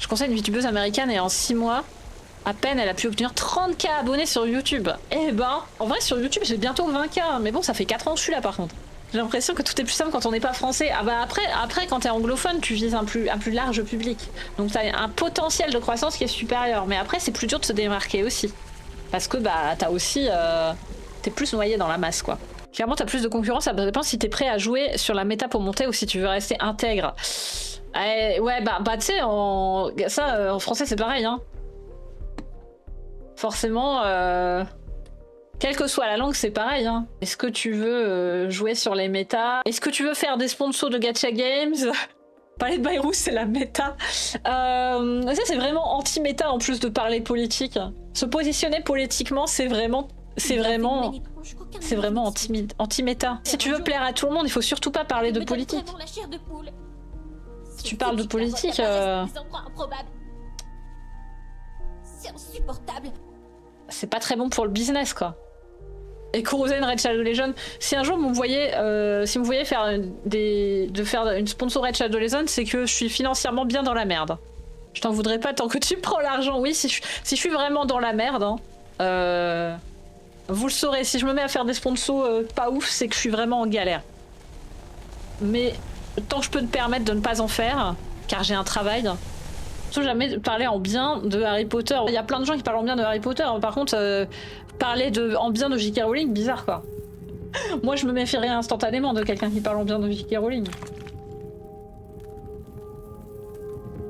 Je conseille une youtubeuse américaine et en 6 mois, à peine, elle a pu obtenir 30 000 abonnés sur YouTube. Eh ben, en vrai, sur YouTube, j'ai bientôt 20 000. Mais bon, ça fait 4 ans que je suis là, par contre. J'ai l'impression que tout est plus simple quand on n'est pas français. Ah bah après quand t'es anglophone, tu vises un plus large public. Donc t'as un potentiel de croissance qui est supérieur. Mais après, c'est plus dur de se démarquer aussi. Parce que bah, t'as aussi... t'es plus noyé dans la masse, quoi. Clairement, t'as plus de concurrence. Ça dépend si t'es prêt à jouer sur la méta pour monter ou si tu veux rester intègre. Ouais, bah tu sais, en français, c'est pareil, hein. Forcément, quelle que soit la langue, c'est pareil. Hein. Est-ce que tu veux jouer sur les méta? Est-ce que tu veux faire des sponsors de Gacha Games? Parler de Bayrou, c'est la méta. Ça, c'est vraiment anti-méta en plus de parler politique. Se positionner politiquement, c'est vraiment anti-méta. Si tu veux plaire à tout le monde, il faut surtout pas parler de politique. Si tu parles de politique... C'est insupportable. C'est pas très bon pour le business, quoi. Et Kurosen Red Shadow Legends, si un jour vous me voyez, faire une sponsor Red Shadow Legends, c'est que je suis financièrement bien dans la merde. Je t'en voudrais pas tant que tu prends l'argent. Oui, si je suis vraiment dans la merde, hein, vous le saurez. Si je me mets à faire des sponsors pas ouf, c'est que je suis vraiment en galère. Mais tant que je peux me permettre de ne pas en faire, car j'ai un travail. Surtout jamais parler en bien de Harry Potter. Il y a plein de gens qui parlent en bien de Harry Potter. Par contre, parler en bien de J.K. Rowling, bizarre quoi. Moi je me méfierais instantanément de quelqu'un qui parle en bien de J.K. Rowling.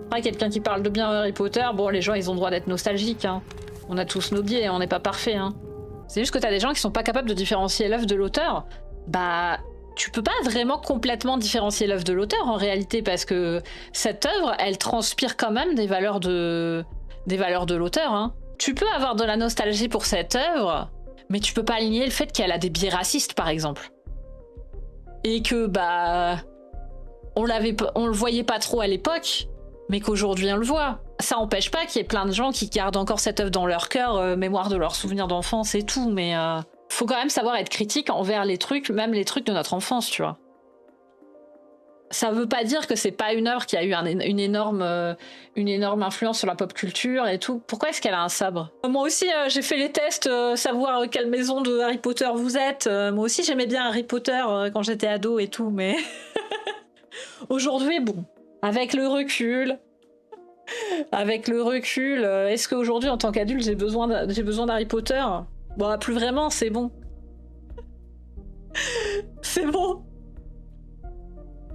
Après, quelqu'un qui parle de bien de Harry Potter, bon, les gens ils ont le droit d'être nostalgiques. Hein. On a tous nos biais, on n'est pas parfait. Hein. C'est juste que t'as des gens qui sont pas capables de différencier l'œuvre de l'auteur. Bah... Tu peux pas vraiment complètement différencier l'œuvre de l'auteur en réalité parce que cette œuvre, elle transpire quand même des valeurs de l'auteur. Hein. Tu peux avoir de la nostalgie pour cette œuvre, mais tu peux pas aligner le fait qu'elle a des biais racistes par exemple. Et que bah on le voyait pas trop à l'époque, mais qu'aujourd'hui on le voit. Ça empêche pas qu'il y ait plein de gens qui gardent encore cette œuvre dans leur cœur, mémoire de leurs souvenirs d'enfance et tout, mais faut quand même savoir être critique envers les trucs, même les trucs de notre enfance, tu vois. Ça veut pas dire que c'est pas une œuvre qui a eu une énorme influence sur la pop culture et tout. Pourquoi est-ce qu'elle a un sabre? Moi aussi, j'ai fait les tests, savoir quelle maison de Harry Potter vous êtes. Moi aussi, j'aimais bien Harry Potter quand j'étais ado et tout, mais... Aujourd'hui, bon, avec le recul, est-ce qu'aujourd'hui, en tant qu'adulte, j'ai besoin d'Harry Potter? Bon, plus vraiment, c'est bon. C'est bon.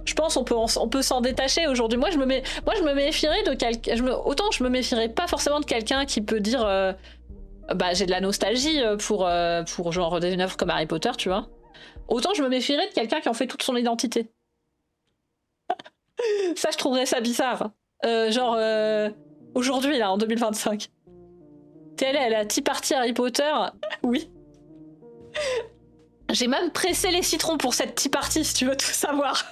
Je pense on peut s'en détacher aujourd'hui. Moi, je me méfierais de quelqu'un... Autant je me méfierais pas forcément de quelqu'un qui peut dire... bah, j'ai de la nostalgie pour genre une œuvre comme Harry Potter, tu vois. Autant je me méfierais de quelqu'un qui en fait toute son identité. Ça, je trouverais ça bizarre. Aujourd'hui, là, en 2025. Elle est la Tea Party Harry Potter. Oui. J'ai même pressé les citrons pour cette Tea Party, si tu veux tout savoir.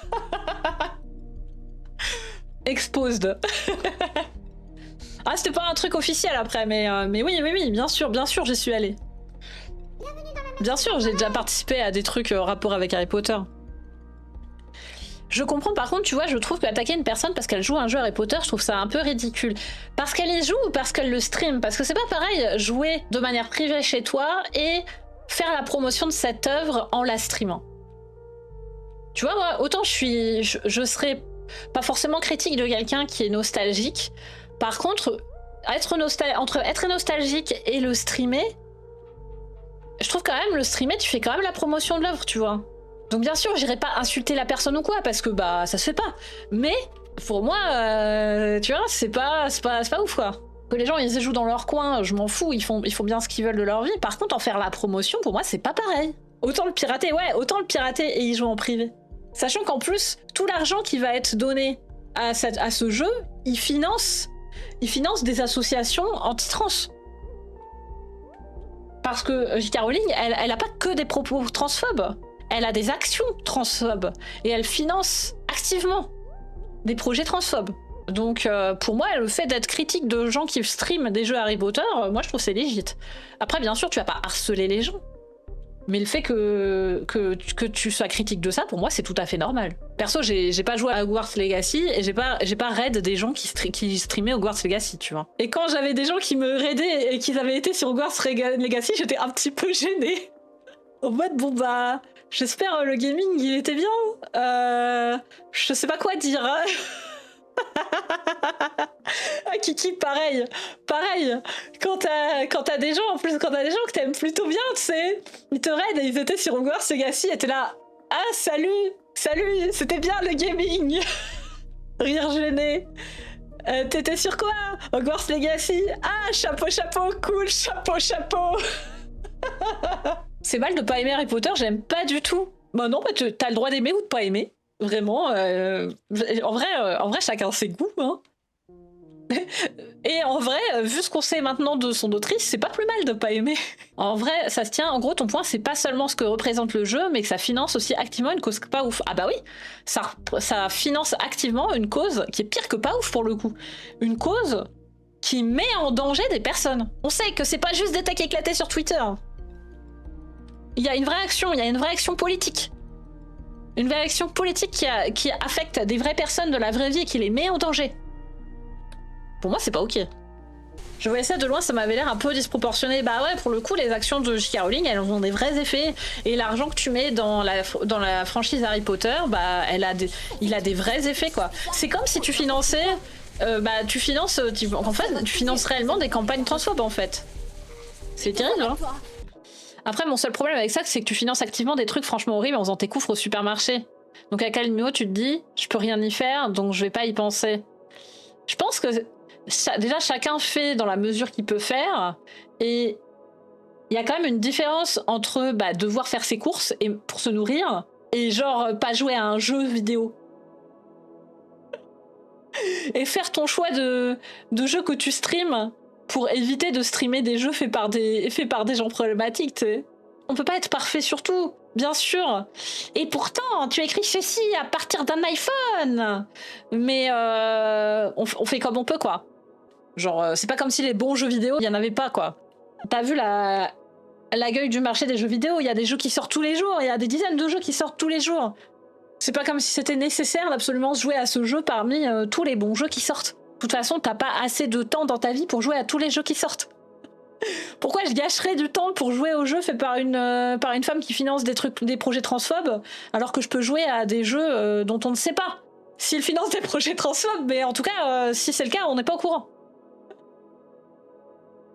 Exposed. Ah, c'était pas un truc officiel après, mais oui, bien sûr, j'y suis allée. Bien sûr, j'ai déjà participé à des trucs rapport avec Harry Potter. Je comprends, par contre, tu vois, je trouve qu'attaquer une personne parce qu'elle joue à un jeu Harry Potter, je trouve ça un peu ridicule. Parce qu'elle y joue ou parce qu'elle le stream? Parce que c'est pas pareil jouer de manière privée chez toi et faire la promotion de cette œuvre en la streamant. Tu vois, moi, autant je serais pas forcément critique de quelqu'un qui est nostalgique. Par contre, entre être nostalgique et le streamer, je trouve quand même le streamer, tu fais quand même la promotion de l'œuvre, tu vois. Donc bien sûr, j'irai pas insulter la personne ou quoi, parce que bah ça se fait pas. Mais pour moi, tu vois, c'est pas ouf quoi. Que les gens ils jouent dans leur coin, je m'en fous, ils font bien ce qu'ils veulent de leur vie. Par contre, en faire la promotion, pour moi, c'est pas pareil. Autant le pirater et y jouer en privé. Sachant qu'en plus, tout l'argent qui va être donné à ce jeu, il finance des associations anti-trans. Parce que J.K. Rowling, elle a pas que des propos transphobes. Elle a des actions transphobes et elle finance activement des projets transphobes. Donc pour moi, le fait d'être critique de gens qui streament des jeux Harry Potter, moi je trouve c'est légit. Après bien sûr, tu vas pas harceler les gens. Mais le fait que tu sois critique de ça, pour moi, c'est tout à fait normal. Perso, j'ai pas joué à Hogwarts Legacy et j'ai pas raid des gens qui streamaient Hogwarts Legacy, tu vois. Et quand j'avais des gens qui me raidaient et qu'ils avaient été sur Hogwarts Legacy, j'étais un petit peu gênée. En mode, bon bah, j'espère le gaming, il était bien. Je sais pas quoi dire. Hein. Ah, Kiki, pareil. Quand t'as des gens, en plus, quand t'as des gens que t'aimes plutôt bien, tu sais, ils te raident et ils étaient sur Hogwarts Legacy et t'es là, ah, salut, c'était bien le gaming. Rire gêné. T'étais sur quoi? Hogwarts Legacy. Ah, chapeau, cool, chapeau. C'est mal de pas aimer Harry Potter, j'aime pas du tout. Bah non, bah t'as le droit d'aimer ou de pas aimer. Vraiment, en vrai, chacun ses goûts, hein. Et en vrai, vu ce qu'on sait maintenant de son autrice, c'est pas plus mal de pas aimer. En vrai, ça se tient. En gros, ton point, c'est pas seulement ce que représente le jeu, mais que ça finance aussi activement une cause pas ouf. Ah bah oui, ça finance activement une cause qui est pire que pas ouf pour le coup. Une cause qui met en danger des personnes. On sait que c'est pas juste des techs éclatés sur Twitter. Il y a une vraie action, il y a une vraie action politique. Une vraie action politique qui affecte des vraies personnes de la vraie vie et qui les met en danger. Pour moi, c'est pas ok. Je voyais ça de loin, ça m'avait l'air un peu disproportionné. Bah ouais, pour le coup, les actions de J.K. Rowling, elles ont des vrais effets. Et l'argent que tu mets dans la franchise Harry Potter, bah il a des vrais effets, quoi. C'est comme si tu finançais... tu finances réellement des campagnes transphobes, en fait. C'est terrible, hein. Après, mon seul problème avec ça, c'est que tu finances activement des trucs franchement horribles en faisant tes coufres au supermarché. Donc à quel niveau tu te dis, je peux rien y faire, donc je vais pas y penser. Je pense que déjà chacun fait dans la mesure qu'il peut faire, et il y a quand même une différence entre devoir faire ses courses et pour se nourrir, et genre pas jouer à un jeu vidéo. Et faire ton choix de jeu que tu streames pour éviter de streamer des jeux faits par des gens problématiques, tu sais. On peut pas être parfait sur tout, bien sûr. Et pourtant, tu écris ceci à partir d'un iPhone. Mais on fait comme on peut, quoi. Genre, c'est pas comme si les bons jeux vidéo, il y en avait pas, quoi. T'as vu la gueule du marché des jeux vidéo, il y a des jeux qui sortent tous les jours, il y a des dizaines de jeux qui sortent tous les jours. C'est pas comme si c'était nécessaire d'absolument jouer à ce jeu parmi tous les bons jeux qui sortent. De toute façon, t'as pas assez de temps dans ta vie pour jouer à tous les jeux qui sortent. Pourquoi je gâcherais du temps pour jouer aux jeux faits par une femme qui finance des projets transphobes, alors que je peux jouer à des jeux dont on ne sait pas s'ils financent des projets transphobes, mais en tout cas, si c'est le cas, on n'est pas au courant.